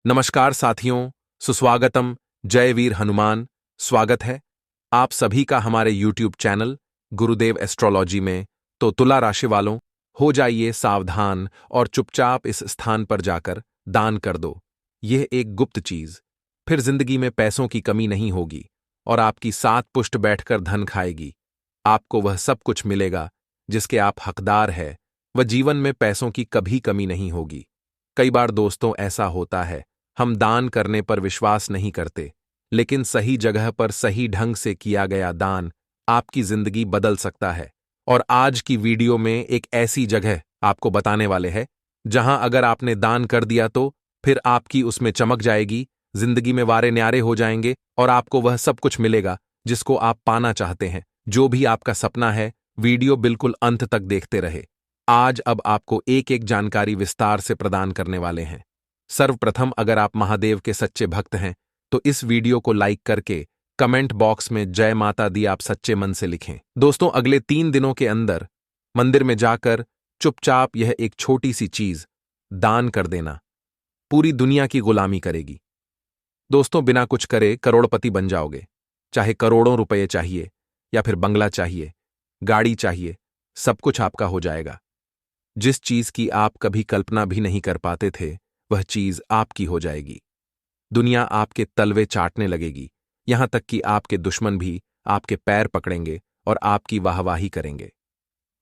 नमस्कार साथियों, सुस्वागतम। जय वीर हनुमान। स्वागत है आप सभी का हमारे YouTube चैनल गुरुदेव एस्ट्रोलॉजी में। तो तुला राशि वालों, हो जाइए सावधान और चुपचाप इस स्थान पर जाकर दान कर दो। यह एक गुप्त चीज, फिर जिंदगी में पैसों की कमी नहीं होगी और आपकी सात पुश्त बैठकर धन खाएगी। आपको वह सब कुछ मिलेगा जिसके आप हकदार है। वह जीवन में पैसों की कभी कमी नहीं होगी। कई बार दोस्तों ऐसा होता है, हम दान करने पर विश्वास नहीं करते, लेकिन सही जगह पर सही ढंग से किया गया दान आपकी जिंदगी बदल सकता है। और आज की वीडियो में एक ऐसी जगह आपको बताने वाले हैं जहां अगर आपने दान कर दिया तो फिर आपकी उसमें चमक जाएगी, जिंदगी में वारे न्यारे हो जाएंगे और आपको वह सब कुछ मिलेगा जिसको आप पाना चाहते हैं। जो भी आपका सपना है, वीडियो बिल्कुल अंत तक देखते रहे। आज अब आपको एक एक जानकारी विस्तार से प्रदान करने वाले हैं। सर्वप्रथम, अगर आप महादेव के सच्चे भक्त हैं तो इस वीडियो को लाइक करके कमेंट बॉक्स में जय माता दी आप सच्चे मन से लिखें। दोस्तों, अगले 3 दिनों के अंदर मंदिर में जाकर चुपचाप यह एक छोटी सी चीज दान कर देना पूरी दुनिया की गुलामी करेगी। दोस्तों, बिना कुछ करे करोड़पति बन जाओगे। चाहे करोड़ों रुपए चाहिए या फिर बंगला चाहिए, गाड़ी चाहिए, सब कुछ आपका हो जाएगा। जिस चीज की आप कभी कल्पना भी नहीं कर पाते थे, वह चीज आपकी हो जाएगी। दुनिया आपके तलवे चाटने लगेगी, यहां तक कि आपके दुश्मन भी आपके पैर पकड़ेंगे और आपकी वाहवाही करेंगे।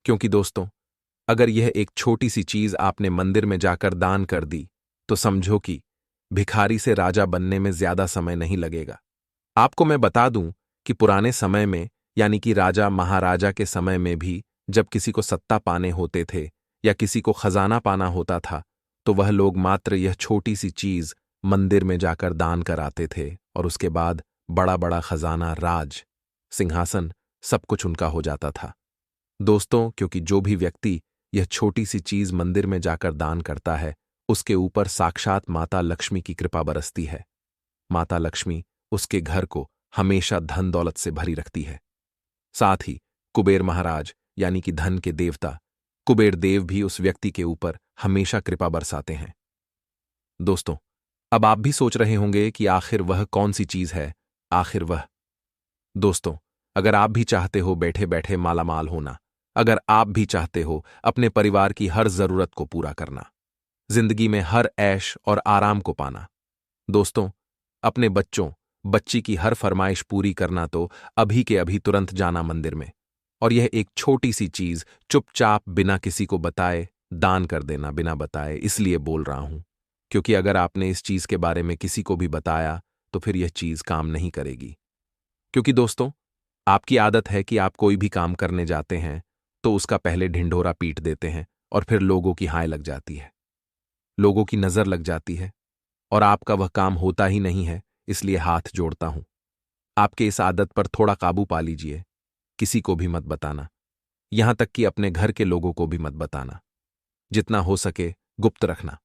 क्योंकि दोस्तों, अगर यह एक छोटी सी चीज आपने मंदिर में जाकर दान कर दी तो समझो कि भिखारी से राजा बनने में ज्यादा समय नहीं लगेगा। आपको मैं बता दूं कि पुराने समय में, यानी कि राजा महाराजा के समय में भी, जब किसी को सत्ता पाने होते थे या किसी को खजाना पाना होता था तो वह लोग मात्र यह छोटी सी चीज मंदिर में जाकर दान कराते थे और उसके बाद बड़ा बड़ा खजाना, राज, सिंहासन, सब कुछ उनका हो जाता था। दोस्तों, क्योंकि जो भी व्यक्ति यह छोटी सी चीज मंदिर में जाकर दान करता है, उसके ऊपर साक्षात माता लक्ष्मी की कृपा बरसती है। माता लक्ष्मी उसके घर को हमेशा धन दौलत से भरी रखती है। साथ ही कुबेर महाराज, यानी कि धन के देवता कुबेर देव, भी उस व्यक्ति के ऊपर हमेशा कृपा बरसाते हैं। दोस्तों, अब आप भी सोच रहे होंगे कि आखिर वह कौन सी चीज है। आखिर वह, दोस्तों, अगर आप भी चाहते हो बैठे बैठे मालामाल होना, अगर आप भी चाहते हो अपने परिवार की हर जरूरत को पूरा करना, जिंदगी में हर ऐश और आराम को पाना, दोस्तों, अपने बच्चों बच्ची की हर फरमाइश पूरी करना, तो अभी के अभी तुरंत जाना मंदिर में और यह एक छोटी सी चीज चुपचाप बिना किसी को बताए दान कर देना। बिना बताए इसलिए बोल रहा हूं क्योंकि अगर आपने इस चीज के बारे में किसी को भी बताया तो फिर यह चीज काम नहीं करेगी। क्योंकि दोस्तों, आपकी आदत है कि आप कोई भी काम करने जाते हैं तो उसका पहले ढिंढोरा पीट देते हैं और फिर लोगों की हाय लग जाती है, लोगों की नजर लग जाती है और आपका वह काम होता ही नहीं है। इसलिए हाथ जोड़ता हूं, आपके इस आदत पर थोड़ा काबू पा लीजिए। किसी को भी मत बताना, यहां तक कि अपने घर के लोगों को भी मत बताना। जितना हो सके गुप्त रखना।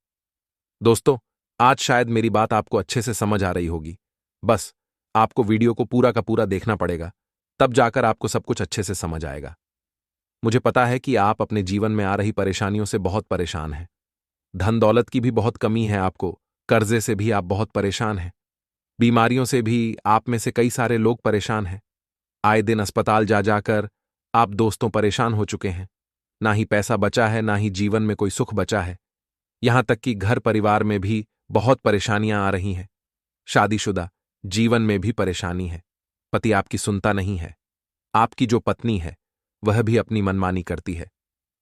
दोस्तों, आज शायद मेरी बात आपको अच्छे से समझ आ रही होगी। बस आपको वीडियो को पूरा का पूरा देखना पड़ेगा, तब जाकर आपको सब कुछ अच्छे से समझ आएगा। मुझे पता है कि आप अपने जीवन में आ रही परेशानियों से बहुत परेशान हैं। धन दौलत की भी बहुत कमी है आपको, कर्जे से भी आप बहुत परेशान हैं, बीमारियों से भी आप में से कई सारे लोग परेशान हैं। आए दिन अस्पताल जा जाकर आप दोस्तों परेशान हो चुके हैं। ना ही पैसा बचा है, ना ही जीवन में कोई सुख बचा है। यहां तक कि घर परिवार में भी बहुत परेशानियां आ रही हैं। शादीशुदा जीवन में भी परेशानी है, पति आपकी सुनता नहीं है। आपकी जो पत्नी है वह भी अपनी मनमानी करती है।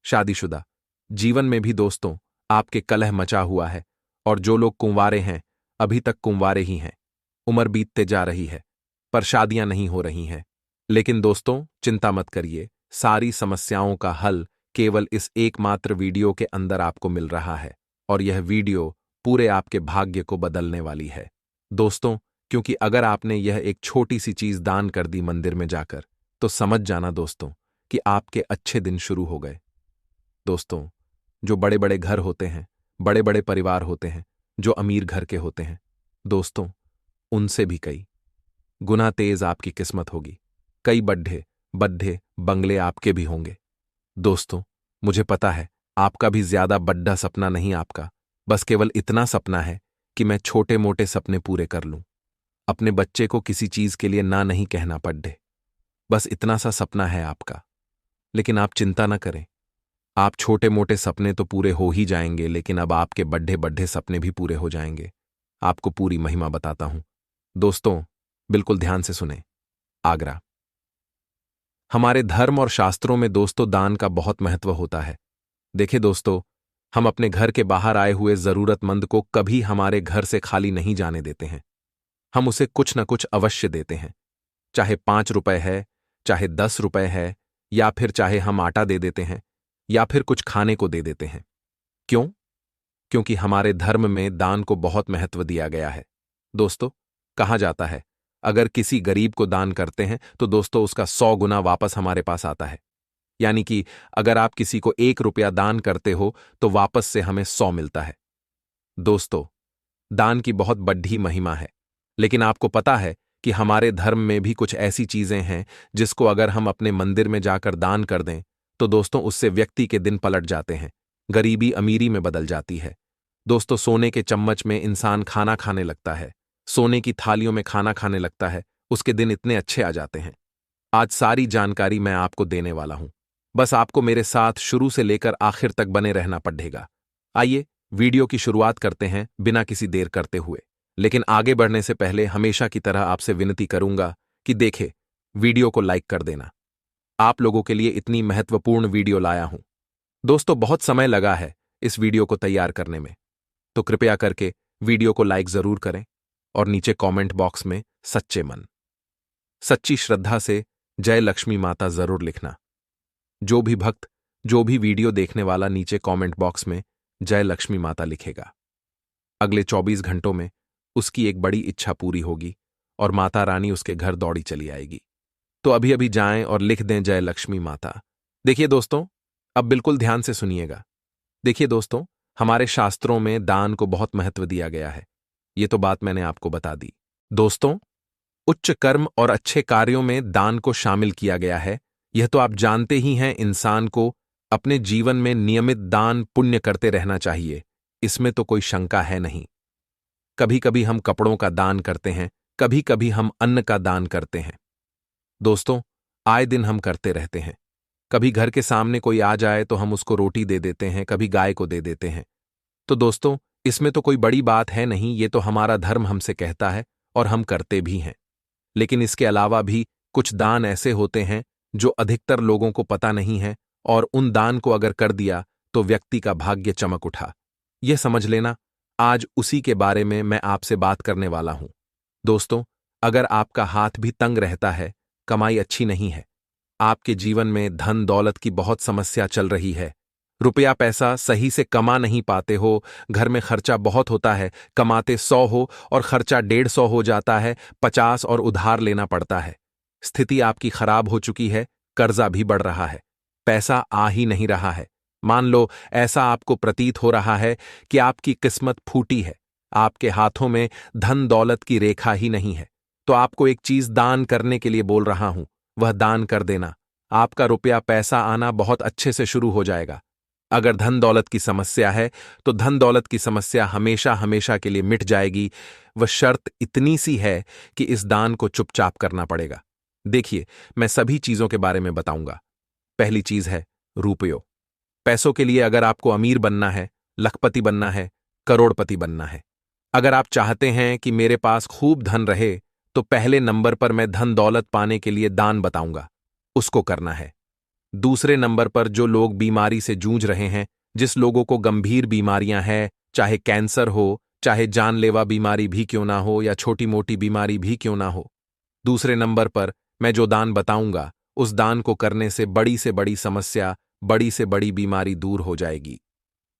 शादीशुदा जीवन में भी दोस्तों आपके कलह मचा हुआ है और जो लोग कुंवारे हैं अभी तक कुंवारे ही हैं। उम्र बीतते जा रही है पर शादियां नहीं हो रही हैं। लेकिन दोस्तों, चिंता मत करिए, सारी समस्याओं का हल केवल इस एकमात्र वीडियो के अंदर आपको मिल रहा है और यह वीडियो पूरे आपके भाग्य को बदलने वाली है। दोस्तों, क्योंकि अगर आपने यह एक छोटी सी चीज दान कर दी मंदिर में जाकर, तो समझ जाना दोस्तों कि आपके अच्छे दिन शुरू हो गए। दोस्तों, जो बड़े बड़े घर होते हैं, बड़े बड़े परिवार होते हैं, जो अमीर घर के होते हैं, दोस्तों, उनसे भी कई गुना तेज आपकी किस्मत होगी। कई बड्ढे बड्ढे बंगले आपके भी होंगे। दोस्तों, मुझे पता है आपका भी ज्यादा बड्ढा सपना नहीं, आपका बस केवल इतना सपना है कि मैं छोटे मोटे सपने पूरे कर लूं, अपने बच्चे को किसी चीज के लिए ना नहीं कहना पड़े। बस इतना सा सपना है आपका। लेकिन आप चिंता ना करें, आप छोटे मोटे सपने तो पूरे हो ही जाएंगे, लेकिन अब आपके बड्ढे बड्ढे सपने भी पूरे हो जाएंगे। आपको पूरी महिमा बताता हूं। दोस्तों, बिल्कुल ध्यान से सुने। आगरा। हमारे धर्म और शास्त्रों में दोस्तों दान का बहुत महत्व होता है। देखिए दोस्तों, हम अपने घर के बाहर आए हुए जरूरतमंद को कभी हमारे घर से खाली नहीं जाने देते हैं। हम उसे कुछ न कुछ अवश्य देते हैं। चाहे 5 रुपए है, चाहे 10 रुपए है, या फिर चाहे हम आटा दे देते हैं, या फिर कुछ खाने को दे देते हैं। क्यों? क्योंकि हमारे धर्म में दान को बहुत महत्व दिया गया है। दोस्तों, कहा जाता है, अगर किसी गरीब को दान करते हैं तो दोस्तों उसका 100 गुना वापस हमारे पास आता है। यानी कि अगर आप किसी को 1 रुपया दान करते हो तो वापस से हमें 100 मिलता है। दोस्तों, दान की बहुत बड़ी महिमा है। लेकिन आपको पता है कि हमारे धर्म में भी कुछ ऐसी चीजें हैं जिसको अगर हम अपने मंदिर में जाकर दान कर दें तो दोस्तों उससे व्यक्ति के दिन पलट जाते हैं, गरीबी अमीरी में बदल जाती है। दोस्तों, सोने के चम्मच में इंसान खाना खाने लगता है, सोने की थालियों में खाना खाने लगता है, उसके दिन इतने अच्छे आ जाते हैं। आज सारी जानकारी मैं आपको देने वाला हूं। बस आपको मेरे साथ शुरू से लेकर आखिर तक बने रहना पड़ेगा। आइए वीडियो की शुरुआत करते हैं बिना किसी देर करते हुए। लेकिन आगे बढ़ने से पहले हमेशा की तरह आपसे विनती करूंगा कि देखें, वीडियो को लाइक कर देना। आप लोगों के लिए इतनी महत्वपूर्ण वीडियो लाया हूं। दोस्तों, बहुत समय लगा है इस वीडियो को तैयार करने में, तो कृपया करके वीडियो को लाइक जरूर करें और नीचे कमेंट बॉक्स में सच्चे मन, सच्ची श्रद्धा से जय लक्ष्मी माता जरूर लिखना। जो भी भक्त, जो भी वीडियो देखने वाला नीचे कमेंट बॉक्स में जय लक्ष्मी माता लिखेगा, अगले 24 घंटों में उसकी एक बड़ी इच्छा पूरी होगी और माता रानी उसके घर दौड़ी चली आएगी। तो अभी अभी जाएं और लिख दें जय लक्ष्मी माता। देखिए दोस्तों, अब बिल्कुल ध्यान से सुनिएगा। देखिए दोस्तों, हमारे शास्त्रों में दान को बहुत महत्व दिया गया है। ये तो बात मैंने आपको बता दी। दोस्तों, उच्च कर्म और अच्छे कार्यों में दान को शामिल किया गया है। यह तो आप जानते ही हैं। इंसान को अपने जीवन में नियमित दान पुण्य करते रहना चाहिए, इसमें तो कोई शंका है नहीं। कभी कभी हम कपड़ों का दान करते हैं, कभी कभी हम अन्न का दान करते हैं। दोस्तों, आए दिन हम करते रहते हैं। कभी घर के सामने कोई आ जाए तो हम उसको रोटी दे देते हैं, कभी गाय को दे देते हैं। तो दोस्तों, इसमें तो कोई बड़ी बात है नहीं, ये तो हमारा धर्म हमसे कहता है और हम करते भी हैं। लेकिन इसके अलावा भी कुछ दान ऐसे होते हैं जो अधिकतर लोगों को पता नहीं है, और उन दान को अगर कर दिया तो व्यक्ति का भाग्य चमक उठा। यह समझ लेना, आज उसी के बारे में मैं आपसे बात करने वाला हूं। दोस्तों, अगर आपका हाथ भी तंग रहता है, कमाई अच्छी नहीं है, आपके जीवन में धन दौलत की बहुत समस्या चल रही है, रुपया पैसा सही से कमा नहीं पाते हो, घर में खर्चा बहुत होता है, कमाते 100 हो और खर्चा 150 हो जाता है, 50 और उधार लेना पड़ता है, स्थिति आपकी खराब हो चुकी है, कर्जा भी बढ़ रहा है, पैसा आ ही नहीं रहा है। मान लो ऐसा आपको प्रतीत हो रहा है कि आपकी किस्मत फूटी है, आपके हाथों में धन दौलत की रेखा ही नहीं है, तो आपको एक चीज दान करने के लिए बोल रहा हूं, वह दान कर देना। आपका रुपया पैसा आना बहुत अच्छे से शुरू हो जाएगा। अगर धन दौलत की समस्या है तो धन दौलत की समस्या हमेशा हमेशा के लिए मिट जाएगी। वह शर्त इतनी सी है कि इस दान को चुपचाप करना पड़ेगा। देखिए, मैं सभी चीजों के बारे में बताऊंगा। पहली चीज है रुपयो। पैसों के लिए अगर आपको अमीर बनना है, लखपति बनना है, करोड़पति बनना है, अगर आप चाहते हैं कि मेरे पास खूब धन रहे, तो पहले नंबर पर मैं धन दौलत पाने के लिए दान बताऊंगा, उसको करना है। दूसरे नंबर पर जो लोग बीमारी से जूझ रहे हैं, जिस लोगों को गंभीर बीमारियां हैं, चाहे कैंसर हो, चाहे जानलेवा बीमारी भी क्यों ना हो, या छोटी मोटी बीमारी भी क्यों ना हो, दूसरे नंबर पर मैं जो दान बताऊंगा, उस दान को करने से बड़ी समस्या, बड़ी से बड़ी बीमारी दूर हो जाएगी।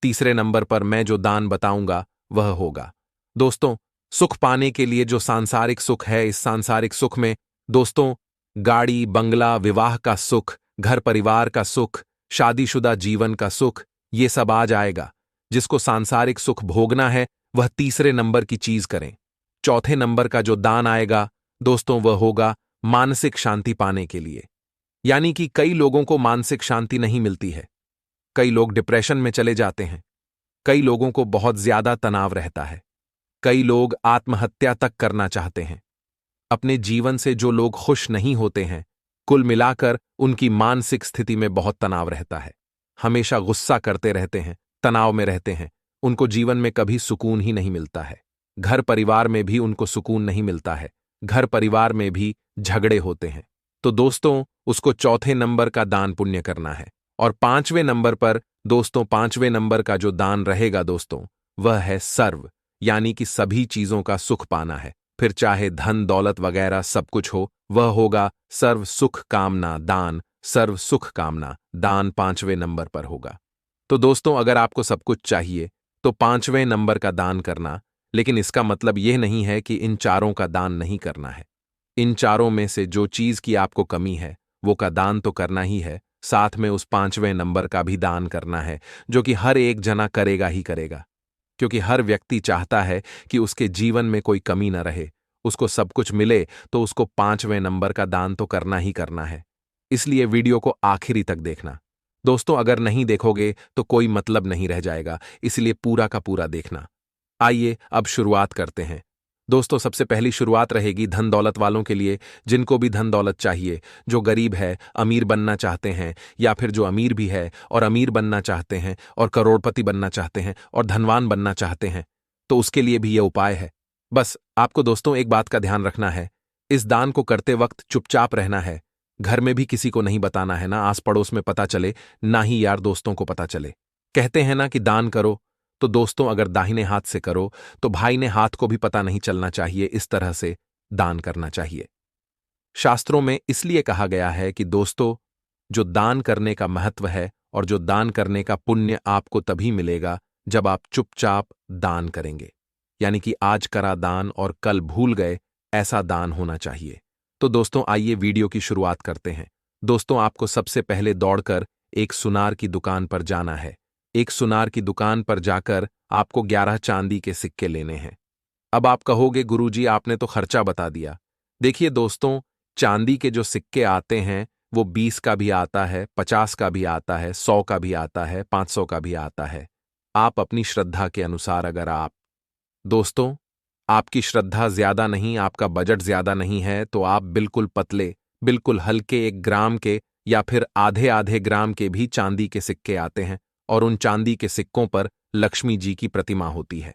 तीसरे नंबर पर मैं जो दान बताऊंगा वह होगा, दोस्तों, सुख पाने के लिए जो सांसारिक सुख है। इस सांसारिक सुख में दोस्तों गाड़ी बंगला, विवाह का सुख, घर परिवार का सुख, शादीशुदा जीवन का सुख, ये सब आ जाएगा। जिसको सांसारिक सुख भोगना है वह तीसरे नंबर की चीज करें। चौथे नंबर का जो दान आएगा दोस्तों, वह होगा मानसिक शांति पाने के लिए। यानी कि कई लोगों को मानसिक शांति नहीं मिलती है, कई लोग डिप्रेशन में चले जाते हैं, कई लोगों को बहुत ज्यादा तनाव रहता है, कई लोग आत्महत्या तक करना चाहते हैं। अपने जीवन से जो लोग खुश नहीं होते हैं, कुल मिलाकर उनकी मानसिक स्थिति में बहुत तनाव रहता है। हमेशा गुस्सा करते रहते हैं, तनाव में रहते हैं। उनको जीवन में कभी सुकून ही नहीं मिलता है। घर परिवार में भी उनको सुकून नहीं मिलता है। घर परिवार में भी झगड़े होते हैं। तो दोस्तों, उसको चौथे नंबर का दान पुण्य करना है। और पांचवें नंबर पर दोस्तों, पांचवें नंबर का जो दान रहेगा दोस्तों, वह है सर्व, यानी कि सभी चीजों का सुख पाना है। फिर चाहे धन दौलत वगैरह सब कुछ हो, वह होगा सर्व सुख कामना दान। सर्व सुख कामना दान पांचवें नंबर पर होगा। तो दोस्तों, अगर आपको सब कुछ चाहिए तो पांचवें नंबर का दान करना, लेकिन इसका मतलब यह नहीं है कि इन चारों का दान नहीं करना है। इन चारों में से जो चीज की आपको कमी है वो का दान तो करना ही है, साथ में उस पांचवें नंबर का भी दान करना है, जो कि हर एक जना करेगा ही करेगा। क्योंकि हर व्यक्ति चाहता है कि उसके जीवन में कोई कमी न रहे, उसको सब कुछ मिले, तो उसको पांचवें नंबर का दान तो करना ही करना है। इसलिए वीडियो को आखिरी तक देखना दोस्तों। अगर नहीं देखोगे तो कोई मतलब नहीं रह जाएगा, इसलिए पूरा का पूरा देखना। आइए अब शुरुआत करते हैं। दोस्तों, सबसे पहली शुरुआत रहेगी धन दौलत वालों के लिए, जिनको भी धन दौलत चाहिए, जो गरीब है, अमीर बनना चाहते हैं, या फिर जो अमीर भी है और अमीर बनना चाहते हैं और करोड़पति बनना चाहते हैं और धनवान बनना चाहते हैं, तो उसके लिए भी यह उपाय है। बस आपको दोस्तों एक बात का ध्यान रखना है, इस दान को करते वक्त चुपचाप रहना है। घर में भी किसी को नहीं बताना है, ना आस पड़ोस में पता चले, ना ही यार दोस्तों को पता चले। कहते हैं ना कि दान करो, तो दोस्तों अगर दाहिने हाथ से करो तो भाई ने हाथ को भी पता नहीं चलना चाहिए। इस तरह से दान करना चाहिए। शास्त्रों में इसलिए कहा गया है कि दोस्तों, जो दान करने का महत्व है और जो दान करने का पुण्य आपको तभी मिलेगा जब आप चुपचाप दान करेंगे। यानी कि आज करा दान और कल भूल गए, ऐसा दान होना चाहिए। तो दोस्तों आइए वीडियो की शुरुआत करते हैं। दोस्तों, आपको सबसे पहले दौड़कर एक सुनार की दुकान पर जाना है। एक सुनार की दुकान पर जाकर आपको 11 चांदी के सिक्के लेने हैं। अब आप कहोगे गुरुजी आपने तो खर्चा बता दिया। देखिए दोस्तों, चांदी के जो सिक्के आते हैं वो 20 का भी आता है, 50 का भी आता है, 100 का भी आता है, 500 का भी आता है। आप अपनी श्रद्धा के अनुसार, अगर आप दोस्तों आपकी श्रद्धा ज्यादा नहीं, आपका बजट ज्यादा नहीं है, तो आप बिल्कुल पतले, बिल्कुल हल्के 1 ग्राम के या फिर आधे आधे ग्राम के भी चांदी के सिक्के आते हैं। और उन चांदी के सिक्कों पर लक्ष्मी जी की प्रतिमा होती है।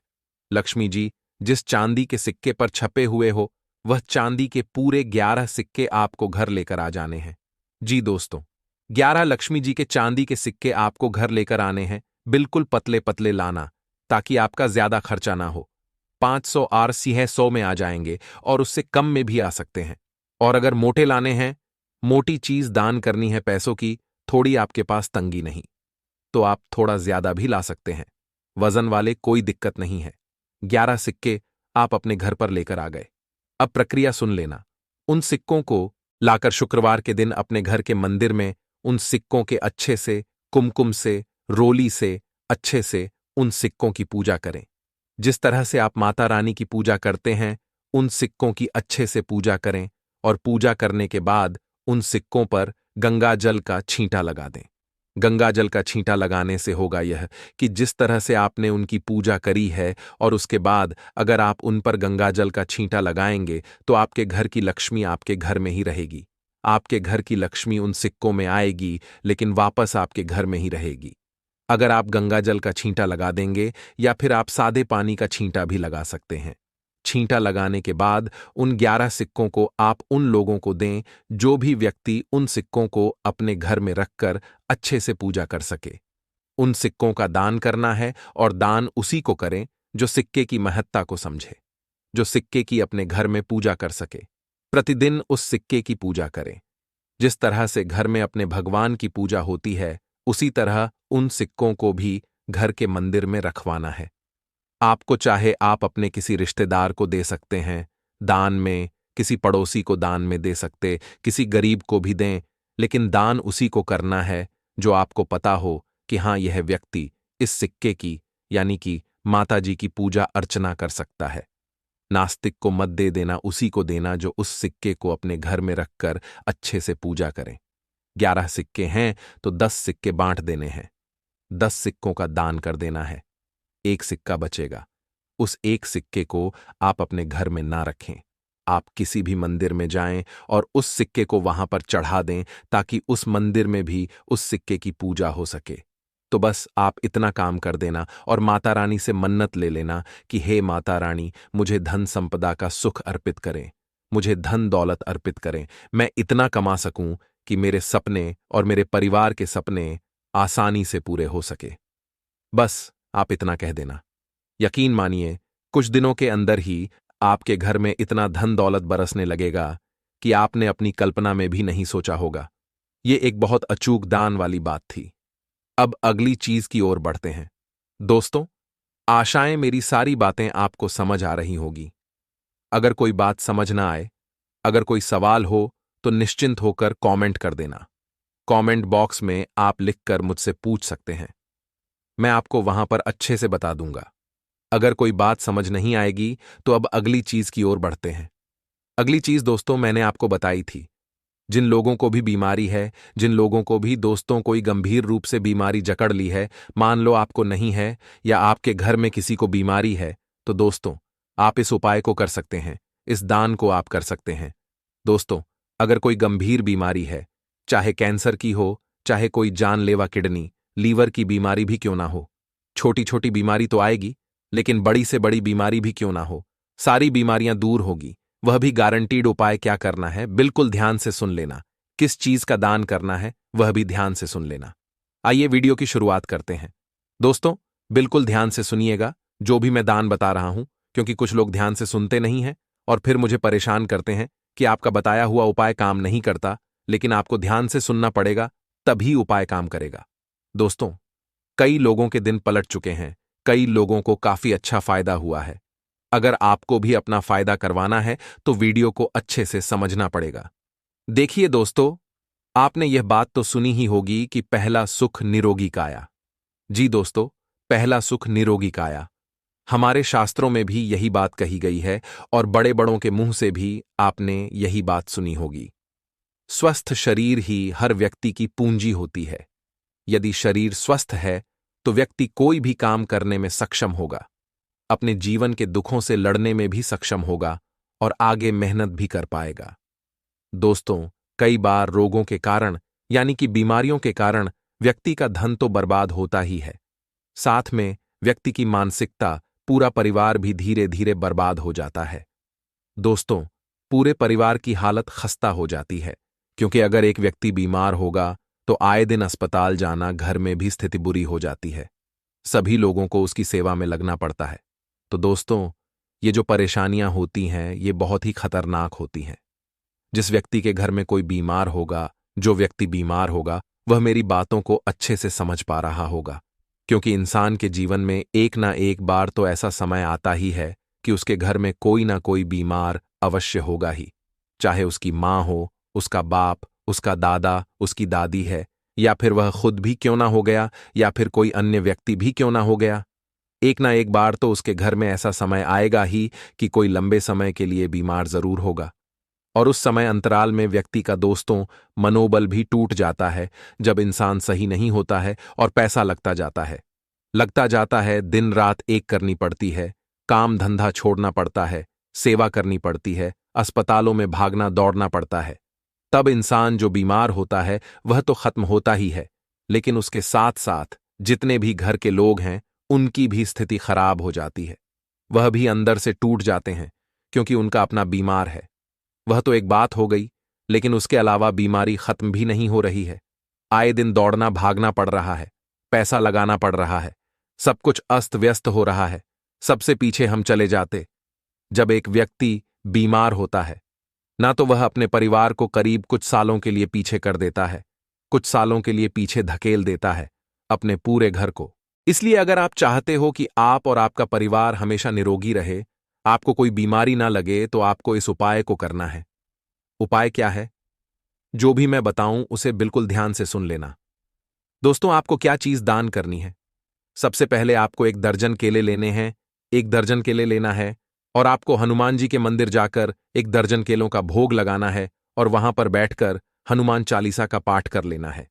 लक्ष्मी जी जिस चांदी के सिक्के पर छपे हुए हो, वह चांदी के पूरे 11 सिक्के आपको घर लेकर आ जाने हैं। जी दोस्तों, 11 लक्ष्मी जी के चांदी के सिक्के आपको घर लेकर आने हैं। बिल्कुल पतले पतले लाना, ताकि आपका ज्यादा खर्चा ना हो। 500 आरसी है, 100 में आ जाएंगे और उससे कम में भी आ सकते हैं। और अगर मोटे लाने हैं, मोटी चीज दान करनी है पैसों की, थोड़ी आपके पास तंगी नहीं, तो आप थोड़ा ज्यादा भी ला सकते हैं। वजन वाले कोई दिक्कत नहीं है। 11 सिक्के आप अपने घर पर लेकर आ गए। अब प्रक्रिया सुन लेना। उन सिक्कों को लाकर शुक्रवार के दिन अपने घर के मंदिर में उन सिक्कों के अच्छे से कुमकुम से, रोली से, अच्छे से उन सिक्कों की पूजा करें। जिस तरह से आप माता रानी की पूजा करते हैं, उन सिक्कों की अच्छे से पूजा करें। और पूजा करने के बाद उन सिक्कों पर गंगा जल का छींटा लगा दें। गंगा जल का छींटा लगाने से होगा यह कि जिस तरह से आपने उनकी पूजा करी है और उसके बाद अगर आप उन पर गंगा जल का छींटा लगाएंगे, तो आपके घर की लक्ष्मी आपके घर में ही रहेगी। आपके घर की लक्ष्मी उन सिक्कों में आएगी, लेकिन वापस आपके घर में ही रहेगी। अगर आप गंगा जल का छींटा लगा देंगे या फिर आप सादे पानी का छींटा भी लगा सकते हैं। छींटा लगाने के बाद उन 11 सिक्कों को आप उन लोगों को दें जो भी व्यक्ति उन सिक्कों को अपने घर में रखकर अच्छे से पूजा कर सके। उन सिक्कों का दान करना है और दान उसी को करें जो सिक्के की महत्ता को समझे, जो सिक्के की अपने घर में पूजा कर सके। प्रतिदिन उस सिक्के की पूजा करें। जिस तरह से घर में अपने भगवान की पूजा होती है, उसी तरह उन सिक्कों को भी घर के मंदिर में रखवाना है। आपको चाहे आप अपने किसी रिश्तेदार को दे सकते हैं दान में, किसी पड़ोसी को दान में दे सकते, किसी गरीब को भी दें, लेकिन दान उसी को करना है जो आपको पता हो कि हाँ, यह व्यक्ति इस सिक्के की यानी कि माता जी की पूजा अर्चना कर सकता है। नास्तिक को मत दे देना, उसी को देना जो उस सिक्के को अपने घर में रखकर अच्छे से पूजा करें। 11 सिक्के हैं तो 10 सिक्के बांट देने हैं। 10 सिक्कों का दान कर देना है। 1 सिक्का बचेगा। उस एक सिक्के को आप अपने घर में ना रखें। आप किसी भी मंदिर में जाएं और उस सिक्के को वहां पर चढ़ा दें ताकि उस मंदिर में भी उस सिक्के की पूजा हो सके। तो बस आप इतना काम कर देना और माता रानी से मन्नत ले लेना कि हे माता रानी, मुझे धन संपदा का सुख अर्पित करें, मुझे धन दौलत अर्पित करें, मैं इतना कमा सकूं कि मेरे सपने और मेरे परिवार के सपने आसानी से पूरे हो सके। बस आप इतना कह देना। यकीन मानिए, कुछ दिनों के अंदर ही आपके घर में इतना धन दौलत बरसने लगेगा कि आपने अपनी कल्पना में भी नहीं सोचा होगा। ये एक बहुत अचूक दान वाली बात थी। अब अगली चीज की ओर बढ़ते हैं। दोस्तों, आशाएं मेरी सारी बातें आपको समझ आ रही होगी। अगर कोई बात समझ ना आए, अगर कोई सवाल हो, तो निश्चिंत होकर कमेंट कर देना। कमेंट बॉक्स में आप लिखकर मुझसे पूछ सकते हैं। मैं आपको वहां पर अच्छे से बता दूंगा। अगर कोई बात समझ नहीं आएगी तो अब अगली चीज की ओर बढ़ते हैं। अगली चीज दोस्तों मैंने आपको बताई थी, जिन लोगों को भी बीमारी है, जिन लोगों को भी दोस्तों कोई गंभीर रूप से बीमारी जकड़ ली है, मान लो आपको नहीं है या आपके घर में किसी को बीमारी है, तो दोस्तों आप इस उपाय को कर सकते हैं, इस दान को आप कर सकते हैं। दोस्तों, अगर कोई गंभीर बीमारी है, चाहे कैंसर की हो, चाहे कोई जानलेवा किडनी लीवर की बीमारी भी क्यों ना हो, छोटी छोटी बीमारी तो आएगी, लेकिन बड़ी से बड़ी बीमारी भी क्यों ना हो, सारी बीमारियां दूर होगी। वह भी गारंटीड उपाय क्या करना है, बिल्कुल ध्यान से सुन लेना। किस चीज का दान करना है, वह भी ध्यान से सुन लेना। आइए वीडियो की शुरुआत करते हैं। दोस्तों, बिल्कुल ध्यान से सुनिएगा जो भी मैं दान बता रहा हूं, क्योंकि कुछ लोग ध्यान से सुनते नहीं हैं और फिर मुझे परेशान करते हैं कि आपका बताया हुआ उपाय काम नहीं करता, लेकिन आपको ध्यान से सुनना पड़ेगा, तभी उपाय काम करेगा। दोस्तों, कई लोगों के दिन पलट चुके हैं, कई लोगों को काफी अच्छा फायदा हुआ है। अगर आपको भी अपना फायदा करवाना है तो वीडियो को अच्छे से समझना पड़ेगा। देखिए दोस्तों, आपने यह बात तो सुनी ही होगी कि पहला सुख निरोगी काया। जी दोस्तों, पहला सुख निरोगी काया। हमारे शास्त्रों में भी यही बात कही गई है और बड़े बड़ों के मुंह से भी आपने यही बात सुनी होगी। स्वस्थ शरीर ही हर व्यक्ति की पूंजी होती है। यदि शरीर स्वस्थ है तो व्यक्ति कोई भी काम करने में सक्षम होगा, अपने जीवन के दुखों से लड़ने में भी सक्षम होगा और आगे मेहनत भी कर पाएगा। दोस्तों, कई बार रोगों के कारण यानी कि बीमारियों के कारण व्यक्ति का धन तो बर्बाद होता ही है, साथ में व्यक्ति की मानसिकता, पूरा परिवार भी धीरे धीरे बर्बाद हो जाता है। दोस्तों, पूरे परिवार की हालत खस्ता हो जाती है, क्योंकि अगर एक व्यक्ति बीमार होगा तो आए दिन अस्पताल जाना, घर में भी स्थिति बुरी हो जाती है। सभी लोगों को उसकी सेवा में लगना पड़ता है। तो दोस्तों, ये जो परेशानियां होती हैं, ये बहुत ही खतरनाक होती हैं। जिस व्यक्ति के घर में कोई बीमार होगा, जो व्यक्ति बीमार होगा, वह मेरी बातों को अच्छे से समझ पा रहा होगा, क्योंकि इंसान के जीवन में एक ना एक बार तो ऐसा समय आता ही है कि उसके घर में कोई ना कोई बीमार अवश्य होगा ही। चाहे उसकी माँ हो, उसका बाप, उसका दादा, उसकी दादी है, या फिर वह खुद भी क्यों ना हो गया, या फिर कोई अन्य व्यक्ति भी क्यों ना हो गया। एक ना एक बार तो उसके घर में ऐसा समय आएगा ही कि कोई लंबे समय के लिए बीमार जरूर होगा। और उस समय अंतराल में व्यक्ति का दोस्तों मनोबल भी टूट जाता है, जब इंसान सही नहीं होता है और पैसा लगता जाता है, दिन रात एक करनी पड़ती है, काम धंधा छोड़ना पड़ता है, सेवा करनी पड़ती है, अस्पतालों में भागना दौड़ना पड़ता है। तब इंसान जो बीमार होता है वह तो खत्म होता ही है, लेकिन उसके साथ साथ जितने भी घर के लोग हैं उनकी भी स्थिति खराब हो जाती है। वह भी अंदर से टूट जाते हैं, क्योंकि उनका अपना बीमार है। वह तो एक बात हो गई, लेकिन उसके अलावा बीमारी खत्म भी नहीं हो रही है। आए दिन दौड़ना भागना पड़ रहा है, पैसा लगाना पड़ रहा है, सब कुछ अस्त व्यस्त हो रहा है। सबसे पीछे हम चले जाते। जब एक व्यक्ति बीमार होता है, ना तो वह अपने परिवार को करीब कुछ सालों के लिए पीछे कर देता है, कुछ सालों के लिए पीछे धकेल देता है, अपने पूरे घर को। इसलिए अगर आप चाहते हो कि आप और आपका परिवार हमेशा निरोगी रहे, आपको कोई बीमारी ना लगे, तो आपको इस उपाय को करना है। उपाय क्या है? जो भी मैं बताऊं उसे बिल्कुल ध्यान से सुन लेना। दोस्तों, आपको क्या चीज दान करनी है? सबसे पहले आपको 1 दर्जन केले लेने हैं, 1 दर्जन केले लेना है और आपको हनुमान जी के मंदिर जाकर 1 दर्जन केलों का भोग लगाना है और वहां पर बैठकर हनुमान चालीसा का पाठ कर लेना है।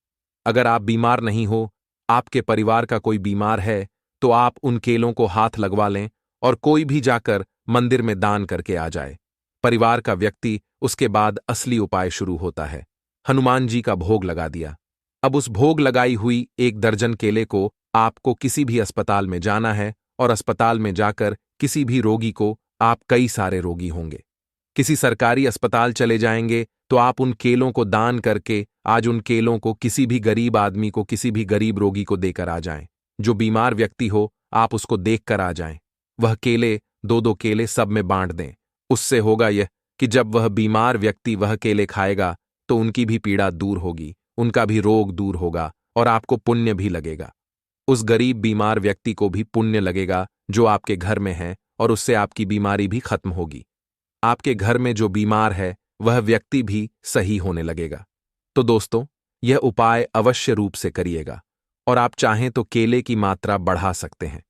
अगर आप बीमार नहीं हो, आपके परिवार का कोई बीमार है, तो आप उन केलों को हाथ लगवा लें और कोई भी जाकर मंदिर में दान करके आ जाए। परिवार का व्यक्ति उसके बाद असली उपाय शुरू होता है। हनुमान जी का भोग लगा दिया। अब उस भोग लगाई हुई 1 दर्जन केले को आपको किसी भी अस्पताल में जाना है और अस्पताल में जाकर किसी भी रोगी को, आप कई सारे रोगी होंगे, किसी सरकारी अस्पताल चले जाएंगे तो आप उन केलों को दान करके आज उन केलों को किसी भी गरीब आदमी को, किसी भी गरीब रोगी को देकर आ जाएं। जो बीमार व्यक्ति हो आप उसको देखकर आ जाएं। वह केले 2-2 केले सब में बांट दें। उससे होगा यह कि जब वह बीमार व्यक्ति वह केले खाएगा तो उनकी भी पीड़ा दूर होगी, उनका भी रोग दूर होगा और आपको पुण्य भी लगेगा। उस गरीब बीमार व्यक्ति को भी पुण्य लगेगा जो आपके घर में है और उससे आपकी बीमारी भी खत्म होगी। आपके घर में जो बीमार है वह व्यक्ति भी सही होने लगेगा। तो दोस्तों, यह उपाय अवश्य रूप से करिएगा और आप चाहें तो केले की मात्रा बढ़ा सकते हैं।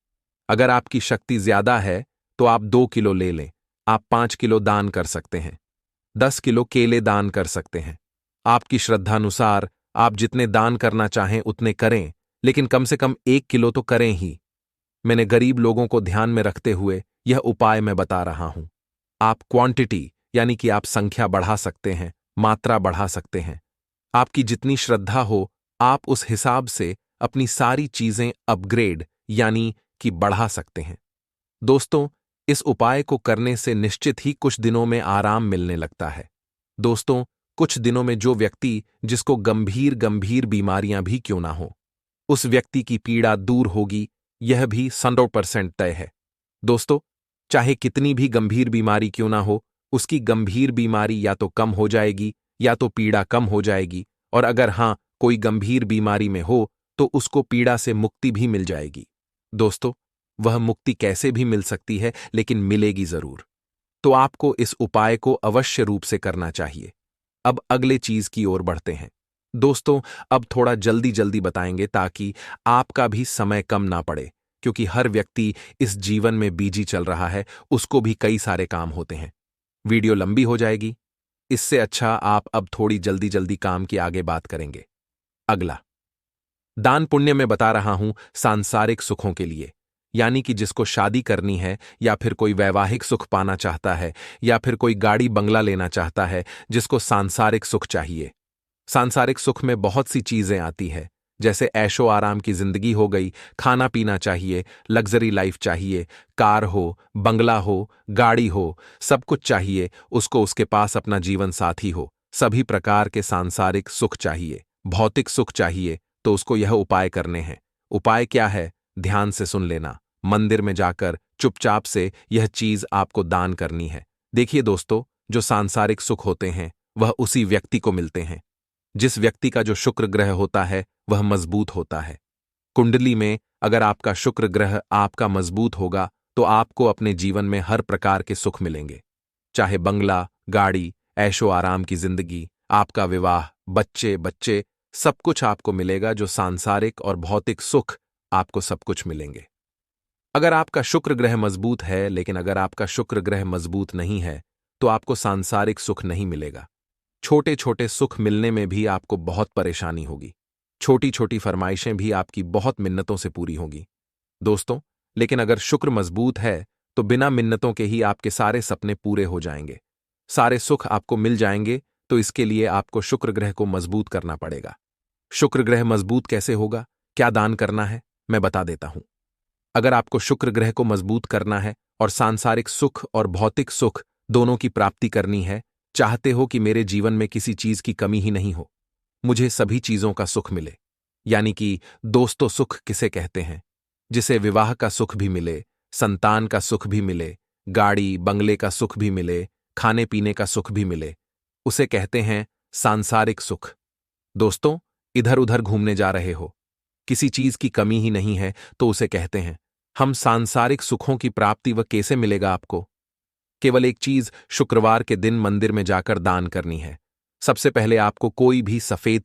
अगर आपकी शक्ति ज्यादा है तो आप 2 किलो ले लें, आप 5 किलो दान कर सकते हैं, 10 किलो केले दान कर सकते हैं। आपकी श्रद्धानुसार आप जितने दान करना चाहें उतने करें, लेकिन कम से कम 1 किलो तो करें ही। मैंने गरीब लोगों को ध्यान में रखते हुए यह उपाय मैं बता रहा हूं। आप क्वांटिटी यानी कि आप संख्या बढ़ा सकते हैं, मात्रा बढ़ा सकते हैं। आपकी जितनी श्रद्धा हो आप उस हिसाब से अपनी सारी चीजें अपग्रेड यानी कि बढ़ा सकते हैं। दोस्तों, इस उपाय को करने से निश्चित ही कुछ दिनों में आराम मिलने लगता है। दोस्तों, कुछ दिनों में जो व्यक्ति जिसको गंभीर गंभीर बीमारियां भी क्यों ना हो, उस व्यक्ति की पीड़ा दूर होगी, यह भी 100% तय है। दोस्तों, चाहे कितनी भी गंभीर बीमारी क्यों ना हो, उसकी गंभीर बीमारी या तो कम हो जाएगी या तो पीड़ा कम हो जाएगी, और अगर हां कोई गंभीर बीमारी में हो तो उसको पीड़ा से मुक्ति भी मिल जाएगी। दोस्तों, वह मुक्ति कैसे भी मिल सकती है, लेकिन मिलेगी जरूर। तो आपको इस उपाय को अवश्य रूप से करना चाहिए। अब अगले चीज की ओर बढ़ते हैं। दोस्तों, अब थोड़ा जल्दी जल्दी बताएंगे ताकि आपका भी समय कम ना पड़े, क्योंकि हर व्यक्ति इस जीवन में बिजी चल रहा है, उसको भी कई सारे काम होते हैं। वीडियो लंबी हो जाएगी, इससे अच्छा आप अब थोड़ी जल्दी जल्दी काम की आगे बात करेंगे। अगला दान पुण्य में बता रहा हूं सांसारिक सुखों के लिए, यानी कि जिसको शादी करनी है या फिर कोई वैवाहिक सुख पाना चाहता है या फिर कोई गाड़ी बंगला लेना चाहता है, जिसको सांसारिक सुख चाहिए। सांसारिक सुख में बहुत सी चीजें आती है, जैसे ऐशो आराम की जिंदगी हो गई, खाना पीना चाहिए, लग्जरी लाइफ चाहिए, कार हो, बंगला हो, गाड़ी हो, सब कुछ चाहिए उसको, उसके पास अपना जीवन साथी हो, सभी प्रकार के सांसारिक सुख चाहिए, भौतिक सुख चाहिए, तो उसको यह उपाय करने हैं। उपाय क्या है, ध्यान से सुन लेना। मंदिर में जाकर चुपचाप से यह चीज आपको दान करनी है। देखिए दोस्तों, जो सांसारिक सुख होते हैं वह उसी व्यक्ति को मिलते हैं जिस व्यक्ति का जो शुक्र ग्रह होता है वह मजबूत होता है। कुंडली में अगर आपका शुक्र ग्रह आपका मजबूत होगा तो आपको अपने जीवन में हर प्रकार के सुख मिलेंगे, चाहे बंगला, गाड़ी, ऐशो आराम की जिंदगी, आपका विवाह, बच्चे बच्चे, सब कुछ आपको मिलेगा। जो सांसारिक और भौतिक सुख आपको सब कुछ मिलेंगे। अगर आपका शुक्र ग्रह मजबूत है, लेकिन अगर आपका शुक्र ग्रह मजबूत नहीं है तो आपको सांसारिक सुख नहीं मिलेगा। छोटे छोटे सुख मिलने में भी आपको बहुत परेशानी होगी, छोटी छोटी फरमाइशें भी आपकी बहुत मिन्नतों से पूरी होंगी। दोस्तों, लेकिन अगर शुक्र मजबूत है तो बिना मिन्नतों के ही आपके सारे सपने पूरे हो जाएंगे, सारे सुख आपको मिल जाएंगे। तो इसके लिए आपको शुक्र ग्रह को मजबूत करना पड़ेगा। शुक्र ग्रह मजबूत कैसे होगा, क्या दान करना है, मैं बता देता हूं। अगर आपको शुक्र ग्रह को मजबूत करना है और सांसारिक सुख और भौतिक सुख दोनों की प्राप्ति करनी है, चाहते हो कि मेरे जीवन में किसी चीज की कमी ही नहीं हो, मुझे सभी चीजों का सुख मिले, यानी कि दोस्तों सुख किसे कहते हैं, जिसे विवाह का सुख भी मिले, संतान का सुख भी मिले, गाड़ी बंगले का सुख भी मिले, खाने पीने का सुख भी मिले, उसे कहते हैं सांसारिक सुख। दोस्तों, इधर उधर घूमने जा रहे हो, किसी चीज की कमी ही नहीं है, तो उसे कहते हैं हम सांसारिक सुखों की प्राप्ति। वह कैसे मिलेगा आपको? केवल एक चीज, शुक्रवार के दिन मंदिर में जाकर दान करनी है। सबसे पहले आपको कोई भी सफेद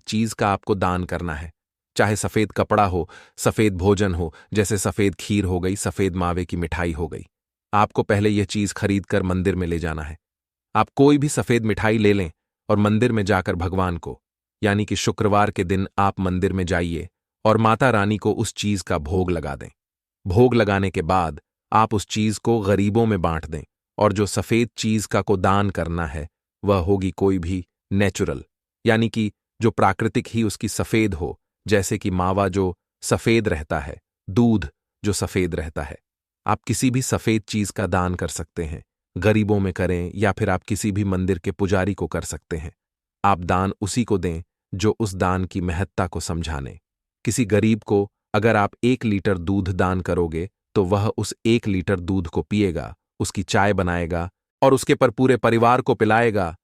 चीज का आपको दान करना है, चाहे सफेद कपड़ा हो, सफेद भोजन हो, जैसे सफेद खीर हो गई, सफेद मावे की मिठाई हो गई। आपको पहले यह चीज खरीद कर मंदिर में ले जाना है। आप कोई भी सफेद मिठाई ले लें और मंदिर में जाकर भगवान को, यानी कि शुक्रवार के दिन आप मंदिर में जाइए और माता रानी को उस चीज का भोग लगा दें। भोग लगाने के बाद आप उस चीज को गरीबों में बांट दें, और जो सफेद चीज को दान करना है वह होगी कोई भी नेचुरल, यानी कि जो प्राकृतिक ही उसकी सफेद हो, जैसे कि मावा जो सफेद रहता है, दूध जो सफेद रहता है। आप किसी भी सफेद चीज का दान कर सकते हैं, गरीबों में करें या फिर आप किसी भी मंदिर के पुजारी को कर सकते हैं। आप दान उसी को दें जो उस दान की महत्ता को समझाने। किसी गरीब को अगर आप 1 लीटर दूध दान करोगे तो वह उस 1 लीटर दूध को पिएगा, उसकी चाय बनाएगा और उसके पर पूरे परिवार को पिलाएगा।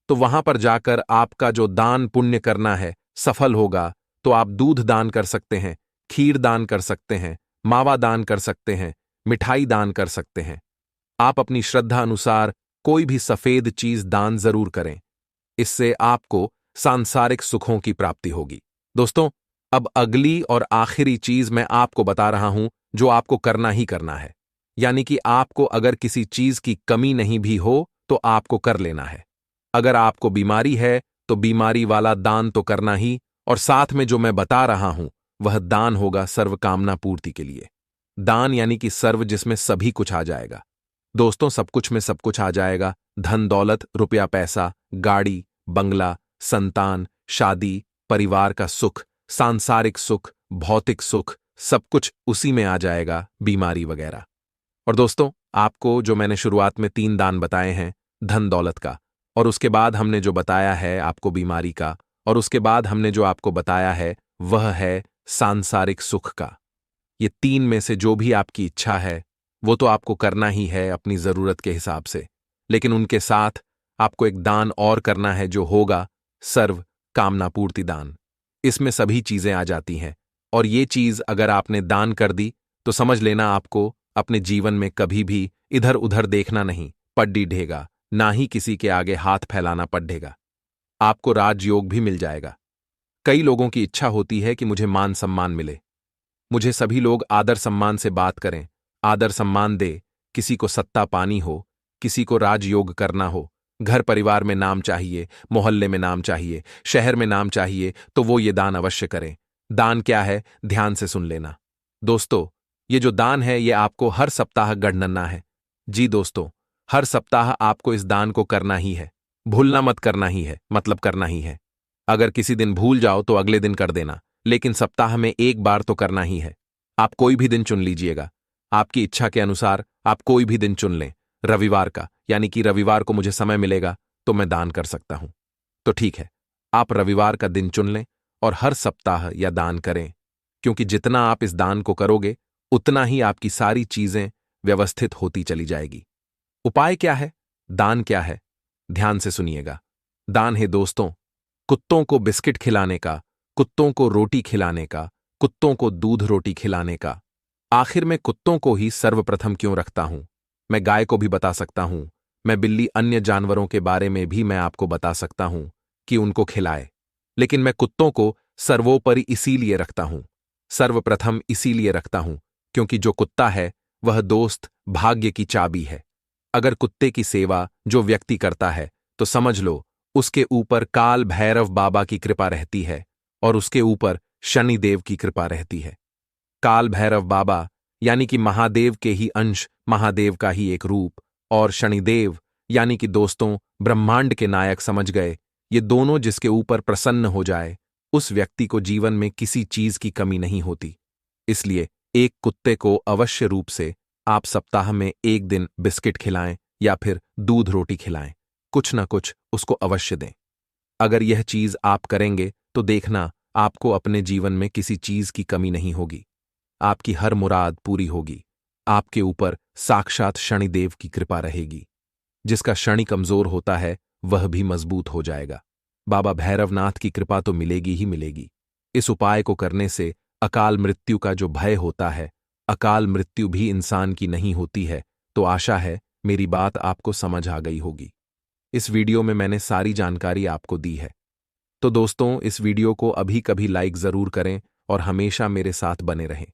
तो वहां पर जाकर आपका जो दान पुण्य करना है सफल होगा। तो आप दूध दान कर सकते हैं, खीर दान कर सकते हैं, मावा दान कर सकते हैं, मिठाई दान कर सकते हैं। आप अपनी श्रद्धा अनुसार कोई भी सफेद चीज दान जरूर करें। इससे आपको सांसारिक सुखों की प्राप्ति होगी। दोस्तों, अब अगली और आखिरी चीज मैं आपको बता रहा हूं जो आपको करना ही करना है, यानी कि आपको अगर किसी चीज की कमी नहीं भी हो तो आपको कर लेना है। अगर आपको बीमारी है तो बीमारी वाला दान तो करना ही, और साथ में जो मैं बता रहा हूं वह दान होगा सर्व कामना पूर्ति के लिए। दान यानी कि सर्व, जिसमें सभी कुछ आ जाएगा। दोस्तों, सब कुछ में सब कुछ आ जाएगा। धन दौलत, रुपया पैसा, गाड़ी, बंगला, संतान, शादी, परिवार का सुख, सांसारिक सुख, भौतिक सुख, सब कुछ उसी में आ जाएगा, बीमारी वगैरह। और दोस्तों, आपको जो मैंने शुरुआत में 3 दान बताए हैं, धन दौलत का, और उसके बाद हमने जो बताया है आपको बीमारी का, और उसके बाद हमने जो आपको बताया है वह है सांसारिक सुख का। ये 3 में से जो भी आपकी इच्छा है वो तो आपको करना ही है अपनी जरूरत के हिसाब से, लेकिन उनके साथ आपको एक दान और करना है जो होगा सर्व कामना पूर्ति दान। इसमें सभी चीजें आ जाती हैं, और ये चीज अगर आपने दान कर दी तो समझ लेना आपको अपने जीवन में कभी भी इधर उधर देखना नहीं पड़ेगा, ना ही किसी के आगे हाथ फैलाना पड़ेगा। आपको राजयोग भी मिल जाएगा। कई लोगों की इच्छा होती है कि मुझे मान सम्मान मिले, मुझे सभी लोग आदर सम्मान से बात करें, आदर सम्मान दे, किसी को सत्ता पानी हो, किसी को राजयोग करना हो, घर परिवार में नाम चाहिए, मोहल्ले में नाम चाहिए, शहर में नाम चाहिए, तो वो ये दान अवश्य करें। दान क्या है, ध्यान से सुन लेना। दोस्तों, ये जो दान है ये आपको हर सप्ताह गढ़ना है। जी दोस्तों, हर सप्ताह आपको इस दान को करना ही है, भूलना मत, करना ही है, मतलब करना ही है। अगर किसी दिन भूल जाओ तो अगले दिन कर देना, लेकिन सप्ताह में एक बार तो करना ही है। आप कोई भी दिन चुन लीजिएगा, आपकी इच्छा के अनुसार आप कोई भी दिन चुन लें। रविवार का, यानी कि रविवार को मुझे समय मिलेगा तो मैं दान कर सकता हूं, तो ठीक है, आप रविवार का दिन चुन लें और हर सप्ताह या दान करें, क्योंकि जितना आप इस दान को करोगे उतना ही आपकी सारी चीजें व्यवस्थित होती चली जाएगी। उपाय क्या है, दान क्या है, ध्यान से सुनिएगा। दान है दोस्तों, कुत्तों को बिस्किट खिलाने का, कुत्तों को रोटी खिलाने का, कुत्तों को दूध रोटी खिलाने का। आखिर में कुत्तों को ही सर्वप्रथम क्यों रखता हूं? मैं गाय को भी बता सकता हूं, मैं बिल्ली, अन्य जानवरों के बारे में भी मैं आपको बता सकता हूं कि उनको खिलाए, लेकिन मैं कुत्तों को सर्वोपरि इसीलिए रखता हूं, सर्वप्रथम इसीलिए रखता हूं क्योंकि जो कुत्ता है वह दोस्त भाग्य की चाबी है। अगर कुत्ते की सेवा जो व्यक्ति करता है तो समझ लो उसके ऊपर काल भैरव बाबा की कृपा रहती है और उसके ऊपर शनिदेव की कृपा रहती है। काल भैरव बाबा यानी कि महादेव के ही अंश, महादेव का ही एक रूप, और शनिदेव यानी कि दोस्तों ब्रह्मांड के नायक, समझ गए। ये दोनों जिसके ऊपर प्रसन्न हो जाए उस व्यक्ति को जीवन में किसी चीज की कमी नहीं होती। इसलिए एक कुत्ते को अवश्य रूप से आप सप्ताह में एक दिन बिस्किट खिलाएं या फिर दूध रोटी खिलाएं, कुछ ना कुछ उसको अवश्य दें। अगर यह चीज आप करेंगे तो देखना आपको अपने जीवन में किसी चीज की कमी नहीं होगी, आपकी हर मुराद पूरी होगी। आपके ऊपर साक्षात शनिदेव की कृपा रहेगी। जिसका शनि कमजोर होता है वह भी मजबूत हो जाएगा। बाबा भैरवनाथ की कृपा तो मिलेगी ही मिलेगी। इस उपाय को करने से अकाल मृत्यु का जो भय होता है, अकाल मृत्यु भी इंसान की नहीं होती है। तो आशा है मेरी बात आपको समझ आ गई होगी। इस वीडियो में मैंने सारी जानकारी आपको दी है। तो दोस्तों, इस वीडियो को अभी कभी लाइक जरूर करें और हमेशा मेरे साथ बने रहें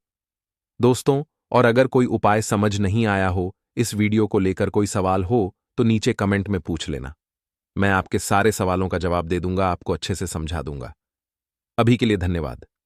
दोस्तों। और अगर कोई उपाय समझ नहीं आया हो, इस वीडियो को लेकर कोई सवाल हो तो नीचे कमेंट में पूछ लेना, मैं आपके सारे सवालों का जवाब दे दूंगा, आपको अच्छे से समझा दूंगा। अभी के लिए धन्यवाद।